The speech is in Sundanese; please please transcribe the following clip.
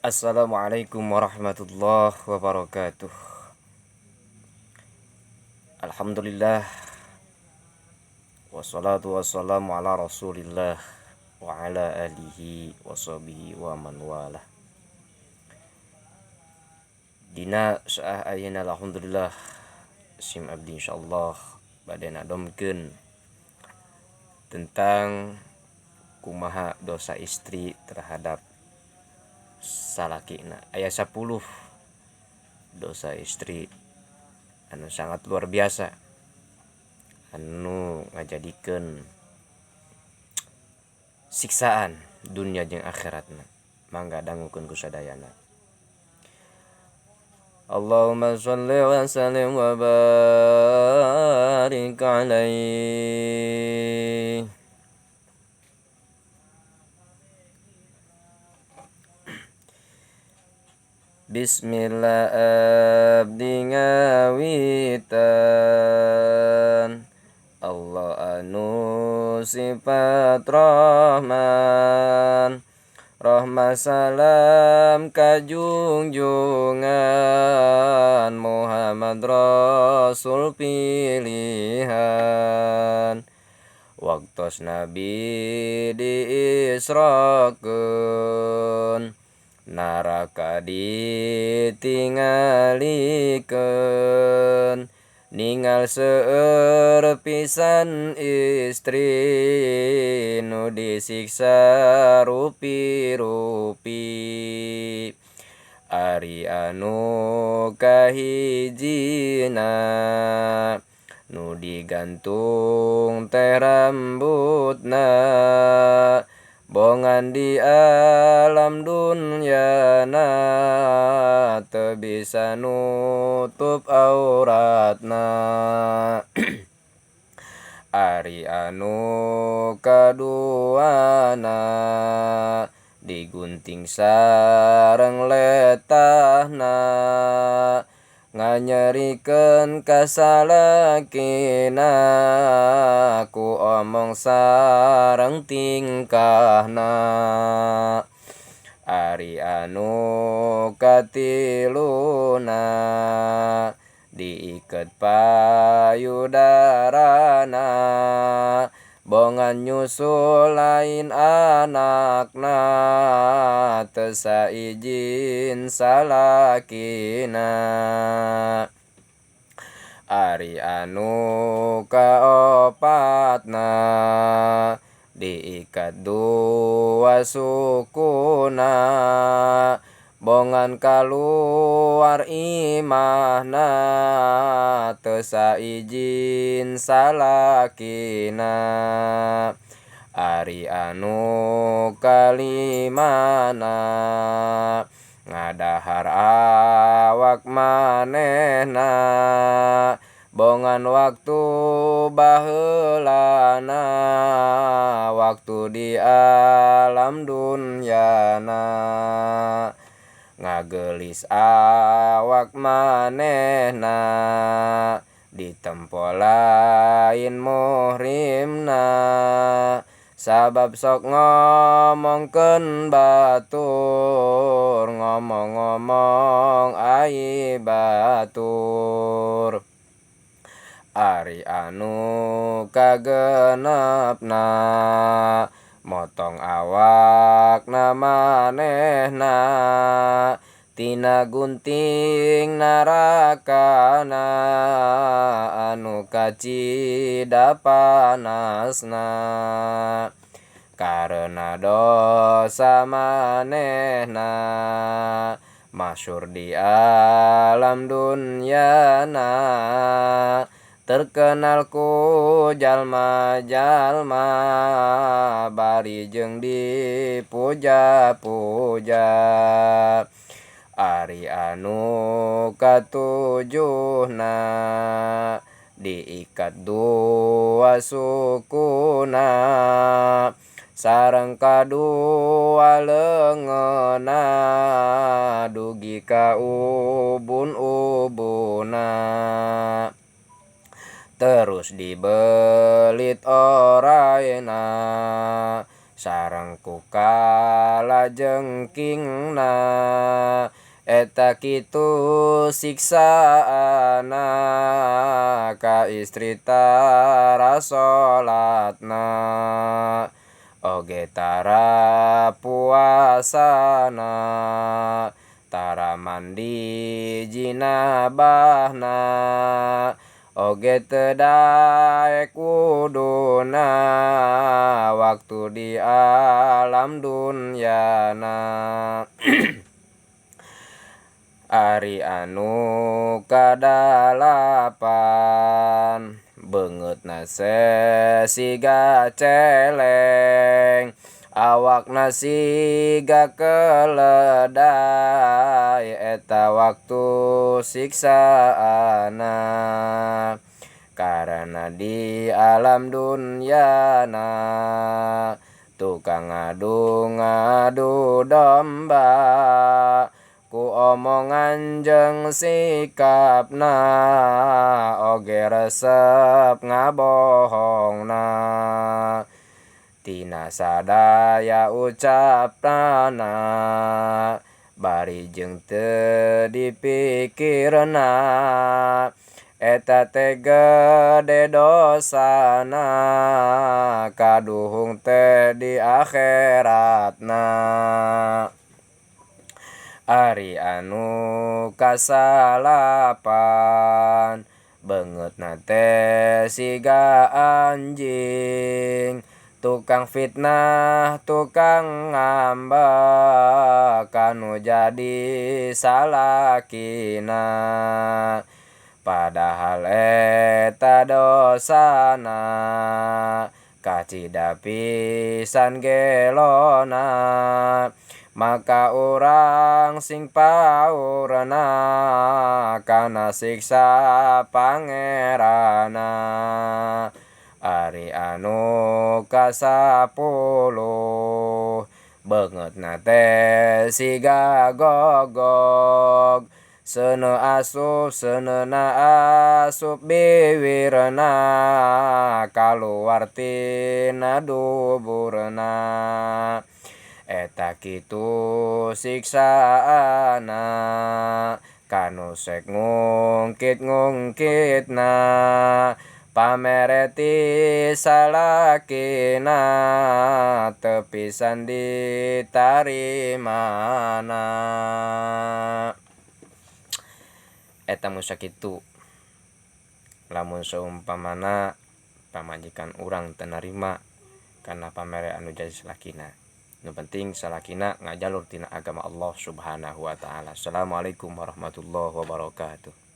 Assalamualaikum warahmatullahi wabarakatuh. Alhamdulillah wassalatu wassalamu ala Rasulillah wa ala alihi wa sahbihi wa man walah. Dina saah ayeuna alhamdulillah sim abdi insyaallah bade nadomkeun tentang kumaha dosa istri terhadap salakina. Aya 10 dosa istri anu sangat luar biasa anu ngajadikeun siksaan dunia jeung akhiratna. Mangga dangukeun ku sadayana. Allahumma shalli wa sallim wa barik alaihi. Bismillah abdi ngawitan Allah anu sifat Rahman, rahmat salam kajunjungan Muhammad Rasul pilihan. Waktos Nabi diisrakeun, naraka ditinggalikeun, ningal seueur pisan istri nu disiksa rupi-rupi. Ari anu kahijina nu digantung teh rambutna, bongan di alam dunyana teu bisa nutup auratna. Ari anu kaduana digunting sareng letahna, nganyerikeun ka salakina ku omong sareng tingkahna. Ari anu katiluna diiket payudarana, bongan nyusul lain anakna teu saijin salakina. Ari anu kaopatna diikat dua sukuna, bongan kaluar imahna teu saijin salakina. Ari anu kalimana ngadahar awak manehna, bongan waktu baheulana waktu di alam dunyana. Ngagelis awak manehna ditempo lain muhrimna, sabab sok ngomongkeun batur, ngomong-ngomong ai batur. Ari anu kagenepna motong awakna manehna, tina gunting narakana anu kacida panasna. Karena dosa manehna masyhur di alam dunyana, terkenal ku jalma-jalma bari jeung dipuja-puja. Ari anu katujuhna diikat dua sukuna, sareng kadua leungeunna dugi ka ubun-ubunna. Terus dibelit orayna sareng ku kalajengkingna eta kitu siksaana ka istri tara salatna oge tara puasana tara mandi jinabahna oge teu daek wuduna waktu di alam dunyana ari anu kadalapan beungeutna siga celeng awakna siga keledai eta waktu siksaana karena di alam dunyana tukang ngadu-ngadu domba ku omongan jeung sikapna oge resep ngabohongna tina sadaya ucapna bari jeung teu dipikirna eta teh gede dosana kaduhung teh di akhiratna ari anu kasalapan beungeutna teh siga anjing tukang fitnah tukang ngambek anu jadi salakina padahal eta dosana kacida pisan gelona maka urang sing paurna kana siksa pangerana ari anu kasapuluh beungeutna teh siga gogog seuneu seuneuna asup bibirna kaluar tina duburna eta kitu siksaana kanu sek ngungkit-ngungkitna pamere ti salakina teu pisan ditarimana eta musakitu lamun seumpamana pamajikan urang teu narima kana pamere anu jadi salakina. Nu penting salakina ngajalur tina agama Allah Subhanahu wa taala. Assalamualaikum warahmatullahi wabarakatuh.